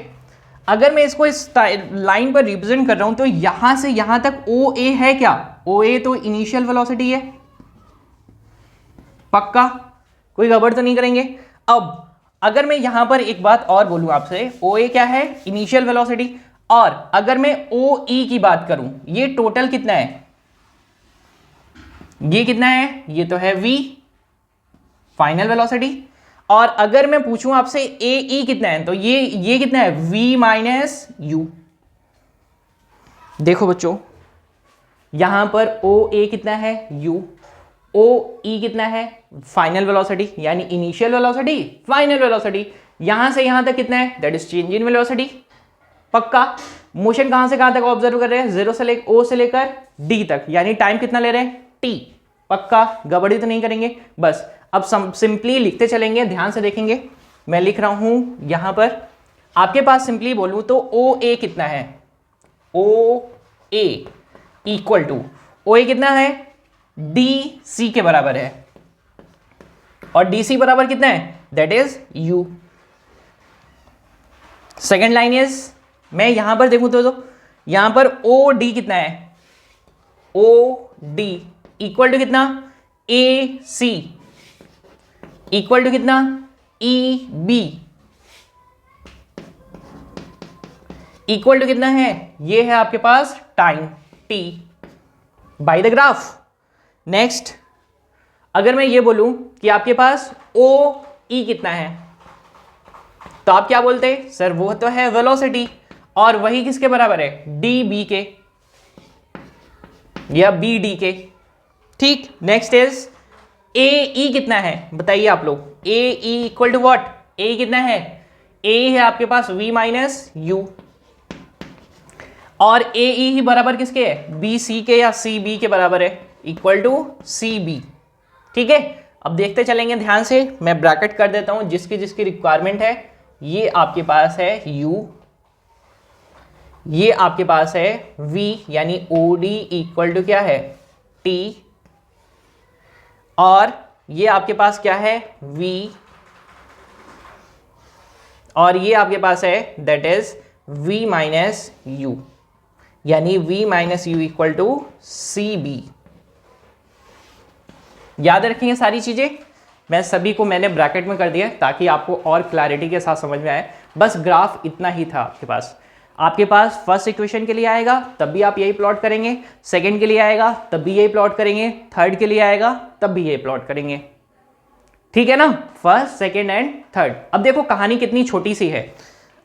अगर मैं इसको इस लाइन पर रिप्रेजेंट कर रहा हूं तो यहां से यहां तक ओ ए है क्या? ओ ए तो इनिशियल वेलोसिटी है, पक्का, कोई गड़बड़ तो नहीं करेंगे। अब अगर मैं यहां पर एक बात और बोलूं आपसे, ओ ए क्या है? Initial velocity. और अगर मैं ओ ई की बात करूं, ये टोटल कितना है? ये कितना है? ये तो है v, फाइनल वेलोसिटी। और अगर मैं पूछूं आपसे ए ई कितना है, तो ये कितना है? v minus you. देखो बच्चों, यहां पर ओ ए कितना है? u। ओ ई कितना है? फाइनल वेलोसिटी, यानी इनिशियल वेलोसिटी, फाइनल वेलोसिटी। यहां से यहां तक कितना है? That is change in velocity, पक्का। मोशन कहां से कहां तक ऑब्जर्व कर रहे हैं? जीरो से ओ से लेकर डी तक, यानी टाइम कितना ले रहे हैं? टी, पक्का, गड़बड़ी तो नहीं करेंगे। बस अब सिंपली लिखते चलेंगे, ध्यान से देखेंगे। मैं लिख रहा हूं यहां पर, आपके पास सिंपली बोलूं तो ओ ए कितना है? O A equal to, O A कितना है? डी सी के बराबर है। और डी सी बराबर कितना है? That is you. Second line is, मैं यहां पर देखूं तो यहां पर ओ डी कितना है? ओ डी इक्वल टू कितना? ए सी इक्वल टू कितना? ई बी इक्वल टू कितना है? ये है आपके पास time T by the graph. Next, अगर मैं ये बोलूं कि आपके पास ओ ई कितना है, तो आप क्या बोलते हैं? सर वो तो है वेलोसिटी, और वही किसके बराबर है? डी बी के या बी डी के, ठीक। नेक्स्ट इज ए ई कितना है? बताइए आप लोग, ए ई इक्वल टू वॉट? ए कितना है? ए है आपके पास v माइनस यू, और ए ई ही बराबर किसके है? बी सी के या सी बी के बराबर है, इक्वल टू सी बी, ठीक है। अब देखते चलेंगे ध्यान से, मैं ब्रैकेट कर देता हूं जिसकी जिसकी रिक्वायरमेंट है। ये आपके पास है u, ये आपके पास है v, यानी ओ डी इक्वल टू क्या है? t, और ये आपके पास क्या है? v, और ये आपके पास है that is v minus U, यानी v minus U equal to C B. याद रखेंगे सारी चीजें, मैं सभी को मैंने ब्रैकेट में कर दिया ताकि आपको और क्लैरिटी के साथ समझ में आए। बस ग्राफ इतना ही था आपके पास। आपके पास फर्स्ट इक्वेशन के लिए आएगा तब भी आप यही प्लॉट करेंगे, सेकंड के लिए आएगा तब भी यही प्लॉट करेंगे, थर्ड के लिए आएगा तब भी यही प्लॉट करेंगे, ठीक है ना? First, second and third. अब देखो कहानी कितनी छोटी सी है।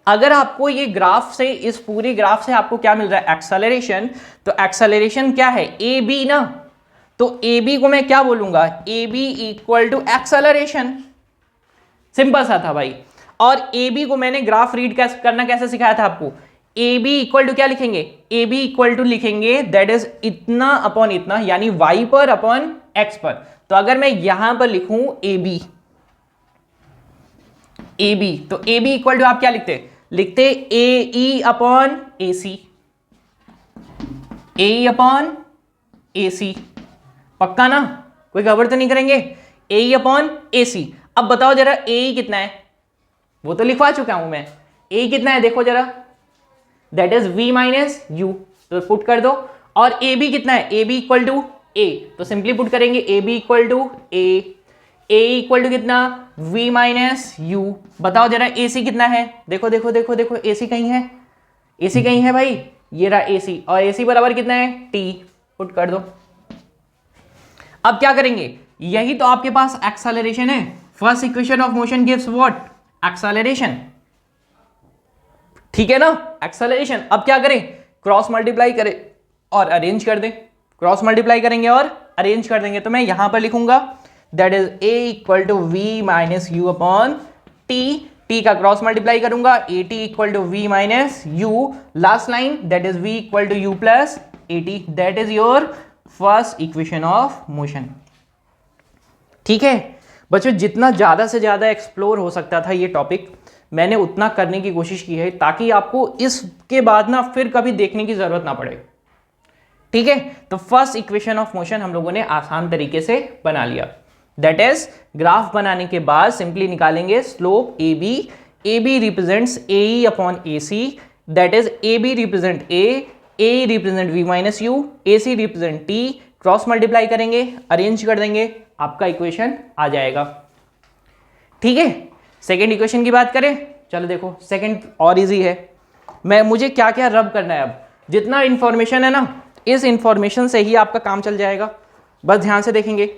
अगर आपको ये ग्राफ से, इस पूरे ग्राफ से आपको क्या मिल रहा है? एक्सेलरेशन। तो एक्सेलरेशन क्या है? ए बी ना, तो ए बी को मैं क्या बोलूंगा? A B equal to acceleration, simple सा था भाई। और ए बी को मैंने ग्राफ रीड करना कैसे सिखाया था आपको? ए बी इक्वल टू क्या लिखेंगे? ए बी इक्वल टू लिखेंगे दैट इज इतना अपॉन इतना, यानी वाई पर अपॉन एक्स पर। तो अगर मैं यहां पर लिखूं ए बी, ए बी, तो ए बी इक्वल टू आप क्या लिखते ए E upon A C, A E upon A सी, पक्का ना? कोई गड़बड़ तो नहीं करेंगे? ए ई अपॉन ए सी। अब बताओ जरा ए ई कितना है? वो तो लिखवा चुका हूं मैं। ए कितना है देखो जरा, that is v minus U, तो पुट कर दो। और ए बी कितना है? A B equal to A, तो सिंपली पुट करेंगे A B equal to A equal to कितना? v minus U. बताओ जरा ए सी कितना है? देखो देखो देखो देखो, ए सी कहीं है? ए सी कहीं है भाई? ये रहा ए सी, और ए सी बराबर कितना है? t, पुट कर दो। अब क्या करेंगे? यही तो आपके पास एक्सेलरेशन है। First equation of motion gives what? Acceleration, ठीक है ना? एक्सेलरेशन। अब क्या करें? क्रॉस मल्टीप्लाई करें और अरेंज कर दें। क्रॉस मल्टीप्लाई करेंगे और अरेंज कर देंगे, तो मैं यहां पर लिखूंगा that is a equal to V minus U upon T. T का क्रॉस मल्टीप्लाई करूंगा, A T equal to V minus U. Last line that is v equal to U plus A T. That is your first equation of motion, ठीक है बच्चों। जितना ज्यादा से ज्यादा explore हो सकता था ये टॉपिक, मैंने उतना करने की कोशिश की है, ताकि आपको इसके बाद ना फिर कभी देखने की जरूरत ना पड़े, ठीक है। तो फर्स्ट इक्वेशन ऑफ मोशन हम लोगों ने आसान तरीके से बना लिया। दैट इज ग्राफ बनाने के बाद सिंपली निकालेंगे slope A B. A B represents A E upon A C. That is A B represent A represent v minus U, A C represent t, cross multiply करेंगे, arrange कर देंगे, आपका equation आ जाएगा। ठीक है, सेकेंड इक्वेशन की बात करें, चलो देखो सेकेंड और इजी है। मुझे क्या क्या रब करना है, अब जितना इंफॉर्मेशन है ना, इस इंफॉर्मेशन से ही आपका काम चल जाएगा। बस ध्यान से देखेंगे,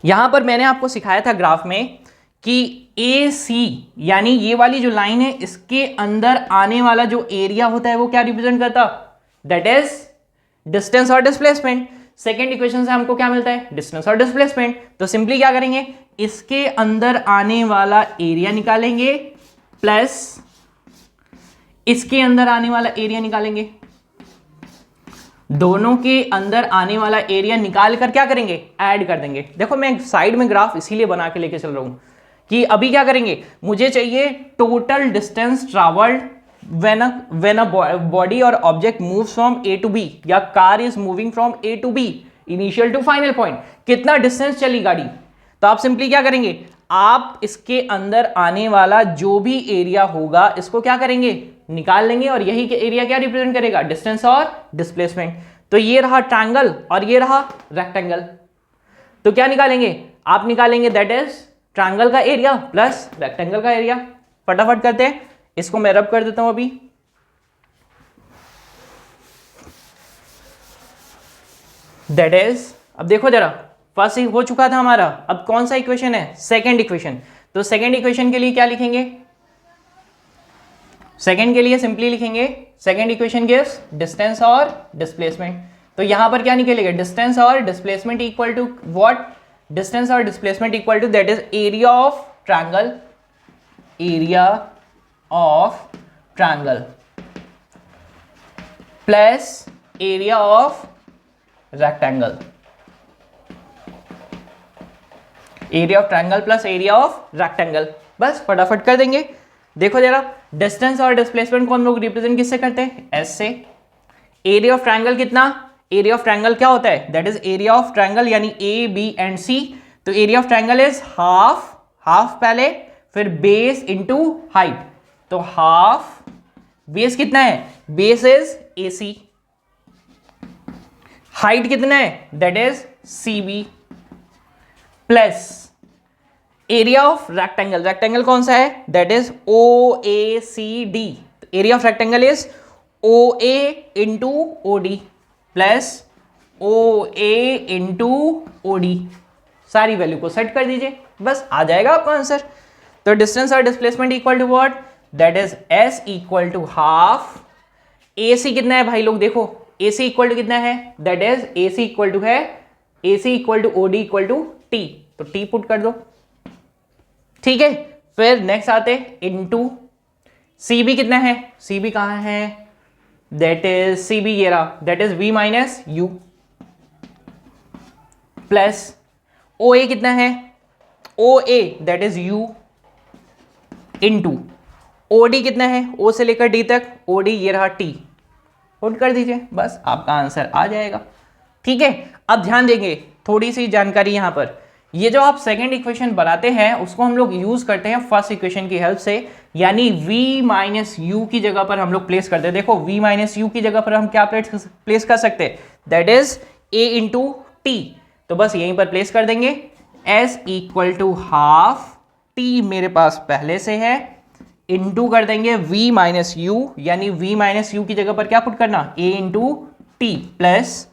यहां पर मैंने आपको सिखाया था ग्राफ में कि ए सी यानी ये वाली जो लाइन है, इसके अंदर आने वाला जो एरिया होता है वो क्या रिप्रेजेंट करता, दैट इज डिस्टेंस और डिस्प्लेसमेंट। सेकेंड इक्वेशन से हमको क्या मिलता है, डिस्टेंस और डिस्प्लेसमेंट। तो सिंपली क्या करेंगे, इसके अंदर आने वाला एरिया निकालेंगे प्लस इसके अंदर आने वाला एरिया निकालेंगे, दोनों के अंदर आने वाला एरिया निकाल कर क्या करेंगे, ऐड कर देंगे। देखो मैं साइड में ग्राफ इसीलिए बना के लेके चल रहा हूं कि अभी क्या करेंगे, मुझे चाहिए total distance travelled when a body और object moves from A to B, या car is moving from A to B, initial to final point, कितना डिस्टेंस चली गाड़ी। तो आप सिंपली क्या करेंगे, आप इसके अंदर आने वाला जो भी एरिया होगा इसको क्या करेंगे, निकाल लेंगे, और यही के एरिया क्या रिप्रेजेंट करेगा, डिस्टेंस और डिस्प्लेसमेंट। तो ये रहा ट्रायंगल और ये रहा रेक्टेंगल। तो क्या निकालेंगे, आप निकालेंगे दैट इज ट्रायंगल का एरिया प्लस रेक्टेंगल का एरिया। फटाफट करते हैं, इसको मैं रब कर देता हूं अभी। दैट इज, अब देखो जरा, फर्स्ट हो चुका था हमारा, अब कौन सा इक्वेशन है, सेकेंड इक्वेशन। तो सेकेंड इक्वेशन के लिए क्या लिखेंगे, सेकेंड के लिए सिंपली लिखेंगे सेकेंड इक्वेशन के डिस्टेंस और डिस्प्लेसमेंट। तो यहां पर क्या निकलेगा, डिस्टेंस और displacement equal to what, distance और displacement equal to that is area of triangle, area of triangle plus area of rectangle, area of triangle plus area of rectangle. बस फटाफट कर देंगे। देखो जरा, डिस्टेंस और डिस्प्लेसमेंट को हम लोग रिप्रेजेंट किससे करते हैं, एस से। एरिया ऑफ ट्रायंगल कितना, एरिया ऑफ ट्रायंगल क्या होता है, that is area of triangle यानी ए बी एंड सी। तो area of triangle is half, half पहले फिर बेस इनटू हाइट। तो हाफ, बेस कितना है, base is A C, height कितना है, that is C B, plus area of rectangle, rectangle कौन सा है, that is O A C D. Area of rectangle is O A into O D plus O A into O D. सारी value को set कर दीजिए, बस आ जाएगा आपका आंसर। तो डिस्टेंस और displacement equal to what, that is S equal to half, A C कितना है भाई लोग, देखो ए सी इक्वल टू कितना है, that is A C equal to है, A C equal to O D equal to T. तो टी पुट कर दो, ठीक है। फिर नेक्स्ट आते इनटू सी बी कितना है, सी बी कहां है, दैट इज सी बी ये रहा, that is V minus U, plus O A कितना है, O A that is U, into O D कितना है, ओ से लेकर डी तक, ओ डी ये रहा टी, पुट कर दीजिए, बस आपका आंसर आ जाएगा। ठीक है, अब ध्यान देंगे, थोड़ी सी जानकारी यहां पर, ये जो आप सेकेंड इक्वेशन बनाते हैं उसको हम लोग यूज करते हैं फर्स्ट इक्वेशन की हेल्प से, यानी v माइनस यू की जगह पर हम लोग प्लेस करते हैं। देखो v माइनस यू की जगह पर हम क्या प्लेस कर सकते हैं, that is a into T. तो बस यहीं पर प्लेस कर देंगे, s equal to half, t मेरे पास पहले से है, इंटू कर देंगे v माइनस यू, यानी v माइनस यू की जगह पर क्या पुट करना, a into T plus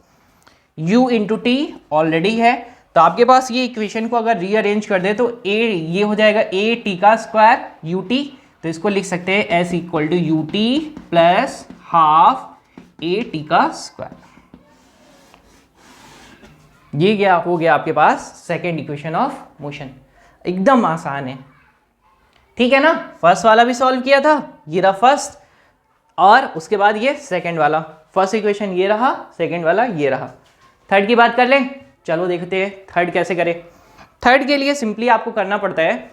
u into T already है। तो आपके पास ये इक्वेशन को अगर रीअरेंज कर दे तो a ये हो जाएगा a टी का स्क्वायर यू टी। तो इसको लिख सकते हैं s equal to U T plus half a T का स्क्वायर। ये क्या हो गया आपके पास सेकेंड इक्वेशन ऑफ मोशन, एकदम आसान है, ठीक है ना। फर्स्ट वाला भी सॉल्व किया था, ये रहा फर्स्ट, और उसके बाद ये सेकेंड वाला, फर्स्ट इक्वेशन ये रहा, सेकेंड वाला ये रहा। थर्ड की बात कर लें, चलो देखते हैं थर्ड कैसे करें। थर्ड के लिए सिंपली आपको करना पड़ता है,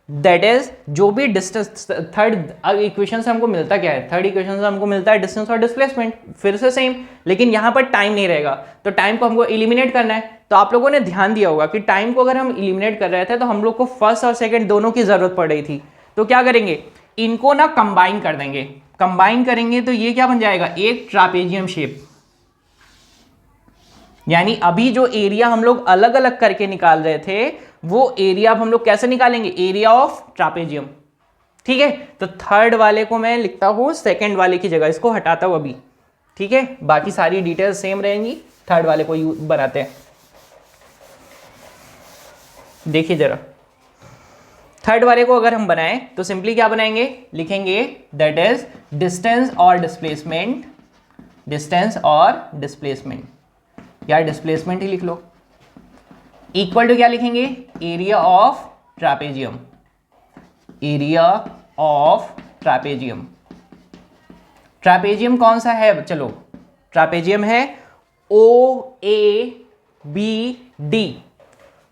दैट इज जो भी डिस्टेंस, थर्ड इक्वेशन से हमको मिलता क्या है, थर्ड इक्वेशन से हमको मिलता है डिस्टेंस और डिस्प्लेसमेंट, फिर से सेम, लेकिन यहाँ पर टाइम नहीं रहेगा, तो टाइम को हमको इलिमिनेट करना है। तो आप लोगों ने ध्यान दिया होगा कि टाइम को अगर हम इलिमिनेट कर रहे थे तो हम लोग को फर्स्ट और सेकेंड दोनों की जरूरत पड़ रही थी। तो क्या करेंगे, इनको ना कंबाइन कर देंगे, कंबाइन करेंगे तो ये क्या बन जाएगा, एक ट्रापेजियम शेप। यानी अभी जो एरिया हम लोग अलग अलग करके निकाल रहे थे वो एरिया अब हम लोग कैसे निकालेंगे, एरिया ऑफ ट्रापेजियम। ठीक है, तो थर्ड वाले को मैं लिखता हूं सेकंड वाले की जगह, इसको हटाता हूं अभी। ठीक है, बाकी सारी डिटेल्स सेम रहेंगी, थर्ड वाले को बनाते हैं। देखिए जरा, थर्ड वाले को अगर हम बनाएं तो सिंपली क्या बनाएंगे, लिखेंगे दैट इज डिस्टेंस और डिस्प्लेसमेंट, डिस्टेंस और डिस्प्लेसमेंट, या डिस्प्लेसमेंट ही लिख लो, इक्वल टू क्या लिखेंगे, area of trapezium, area of trapezium. Trapezium कौन सा है, चलो ट्रापेजियम है OABD।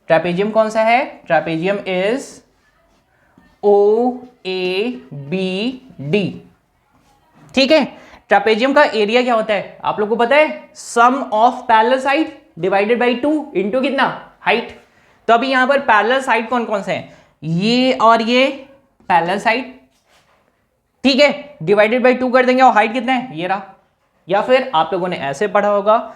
ट्रापेजियम कौन सा है, ट्रापेजियम इज OABD। ठीक है, ट्रापेजियम का एरिया क्या होता है आप लोग को पता है, sum of parallel side divided by 2 into कितना, हाइट। तो अभी यहां पर पैरेलल साइड कौन कौन से हैं, ये और ये पैरेलल साइड। ठीक है, डिवाइडेड बाई 2 कर देंगे और हाइट कितना है, ये रहा। या फिर आप लोगों ने ऐसे पढ़ा होगा,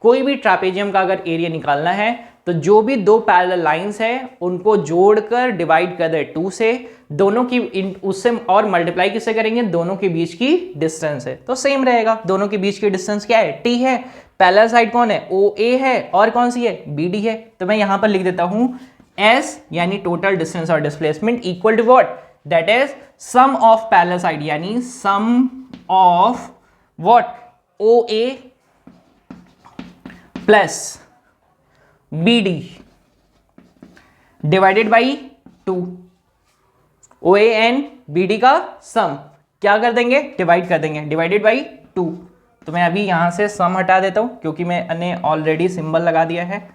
कोई भी ट्रापेजियम का अगर एरिया निकालना है तो जो भी दो पैरेलल लाइंस है उनको जोड़कर डिवाइड कर दे 2 से, दोनों की उससे और मल्टीप्लाई किससे करेंगे, दोनों के बीच की डिस्टेंस है, तो सेम रहेगा। दोनों के बीच की डिस्टेंस क्या है, t है, पैरेलल साइड कौन है, OA है, और कौन सी है, BD है। तो मैं यहां पर लिख देता हूं S यानी टोटल डिस्टेंस और displacement equal to what, that is sum of parallel side, यानी sum of what, OA plus BD divided by 2। OA and BD का सम क्या कर देंगे, डिवाइड कर देंगे, डिवाइडेड बाई 2। तो मैं अभी यहां से सम हटा देता हूं क्योंकि मैंने ऑलरेडी सिंबल लगा दिया है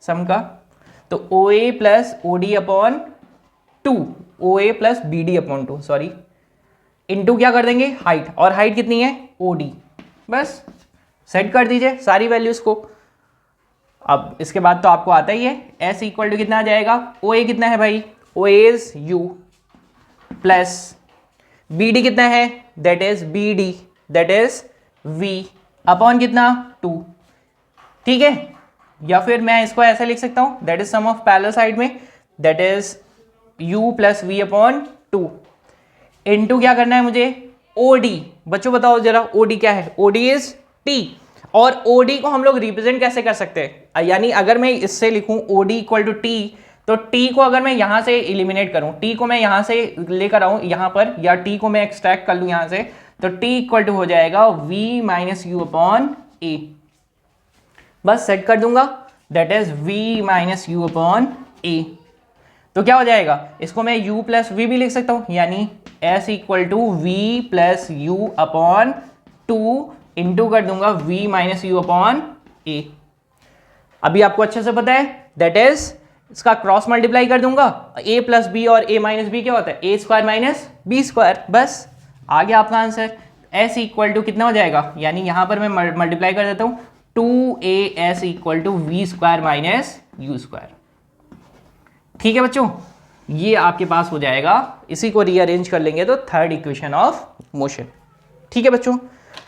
सम का। तो OA plus OD upon 2, OA plus BD upon 2, sorry, into क्या कर देंगे, हाइट, और हाइट कितनी है, OD। बस सेट कर दीजिए सारी वैल्यूज को। अब इसके बाद तो आपको आता ही है, S इक्वल टू कितना आ जाएगा, OA कितना है भाई, OA is U plus BD कितना है, that is BD, that is V upon कितना, 2। ठीक है, या फिर मैं इसको ऐसे लिख सकता हूं, that is sum of parallel side में, that is U plus V upon 2 into क्या करना है मुझे, OD। बच्चों बताओ जरा OD क्या है, OD इज T। और OD को हम लोग रिप्रेजेंट कैसे कर सकते हैं, यानी अगर मैं इससे लिखूं OD इक्वल टू T, तो T को अगर मैं यहां से इलिमिनेट करूं, T को मैं यहां से लेकर आऊं यहां पर, या T को मैं एक्सट्रैक्ट कर लूं यहां से, तो T इक्वल टू हो जाएगा V minus U upon A। बस सेट कर दूंगा, that is V minus U upon A। तो क्या हो जाएगा, इसको मैं U प्लस V भी लिख सकता हूं, यानी S equal to V plus U upon 2 into कर दूंगा V minus U upon A। अभी आपको अच्छे से पता है, दैट इज इसका क्रॉस मल्टीप्लाई कर दूंगा, A प्लस बी और A माइनस बी क्या होता है, A square minus B square. बस आ गया आपका आंसर। S इक्वल टू कितना हो जाएगा, यानी यहां पर मैं मल्टीप्लाई कर देता हूं, 2AS equal to V square minus U square. ठीक है बच्चों, ये आपके पास हो जाएगा, इसी को रीअरेंज कर लेंगे तो थर्ड इक्वेशन ऑफ मोशन। ठीक है बच्चों,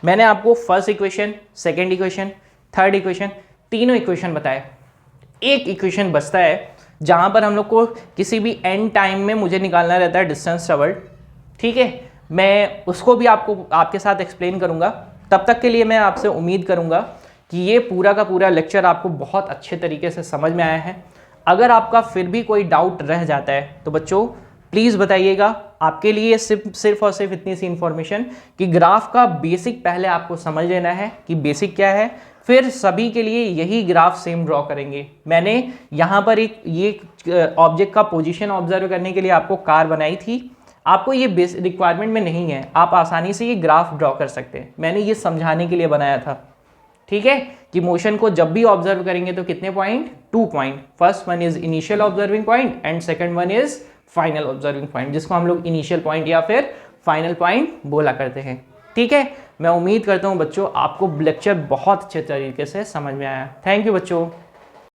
मैंने आपको first equation, second equation, third equation, तीनों इक्वेशन बताए। एक इक्वेशन बचता है जहां पर हम लोग को किसी भी एंड टाइम में मुझे निकालना रहता है डिस्टेंस ट्रेवल्ड। ठीक है, मैं उसको भी आपके साथ एक्सप्लेन करूंगा। तब तक के लिए मैं आपसे उम्मीद करूंगा कि ये पूरा का पूरा लेक्चर आपको बहुत अच्छे तरीके से समझ में आया है। अगर आपका फिर भी कोई डाउट रह जाता है तो बच्चों प्लीज़ बताइएगा। आपके लिए सिर्फ और सिर्फ इतनी सी इन्फॉर्मेशन कि ग्राफ का बेसिक पहले आपको समझ लेना है कि बेसिक क्या है, फिर सभी के लिए यही ग्राफ सेम ड्रॉ करेंगे। मैंने यहाँ पर ये ऑब्जेक्ट का पोजीशन ऑब्जर्व करने के लिए आपको कार बनाई थी। आपको ये बेसिक रिक्वायरमेंट में नहीं है, आप आसानी से ये ग्राफ ड्रॉ कर सकते हैं। मैंने ये समझाने के लिए बनाया था, ठीक है, कि मोशन को जब भी ऑब्जर्व करेंगे तो कितने point, 2 point. First one is initial observing point and second one is final observing point, जिसको हम लोग इनिशियल पॉइंट या फिर फाइनल पॉइंट बोला करते हैं। ठीक है, मैं उम्मीद करता हूं बच्चों आपको लेक्चर बहुत अच्छे तरीके से समझ में आया। थैंक यू बच्चों।